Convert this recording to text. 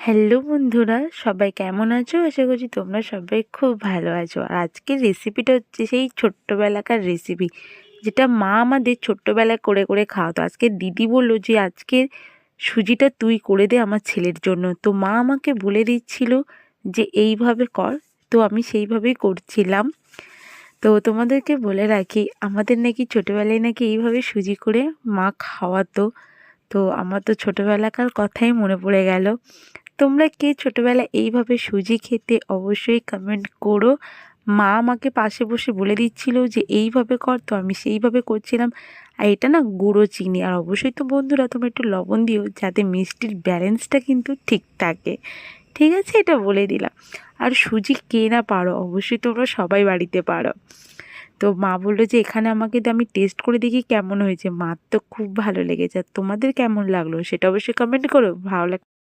Hello বন্ধুরা, সবাই কেমন আছো? আশা করছি তোমরা সবাই খুব ভালো আছো। আর আজকের রেসিপিটা হচ্ছে সেই ছোট্টবেলাকার রেসিপি, যেটা মা আমাদের ছোট্টবেলায় করে করে খাওয়াতো। আজকে দিদি বললো যে আজকে সুজিটা তুই করে দে আমার ছেলের জন্য। তো মা আমাকে বলে দিচ্ছিল যে এইভাবে কর, তো আমি সেইভাবেই করছিলাম। তো তোমাদেরকে বলে রাখি, আমাদের নাকি ছোটোবেলায় নাকি এইভাবে সুজি করে মা খাওয়াতো। তো আমার তো ছোটোবেলাকার কথাই মনে পড়ে গেল। তোমরা কে ছোটোবেলায় এইভাবে সুজি খেতে? অবশ্যই কমেন্ট করো। মা আমাকে পাশে বসে বলে দিচ্ছিল যে এইভাবে কর, তো আমি সেইভাবে করছিলাম। আর এটা না গুঁড়ো চিনি, আর অবশ্যই তো বন্ধুরা তোমরা একটু লবণ দিও, যাতে মিষ্টির ব্যালেন্সটা কিন্তু ঠিক থাকে। ঠিক আছে, এটা বলে দিলাম। আর সুজি কে না পারো, অবশ্যই তোমরা সবাই বাড়িতে পারো। তো মা বললো যে এখানে আমাকে দিয়ে আমি টেস্ট করে দেখি কেমন হয়েছে। মার তো খুব ভালো লেগেছে। আর তোমাদের কেমন লাগলো সেটা অবশ্যই কমেন্ট করো। ভালো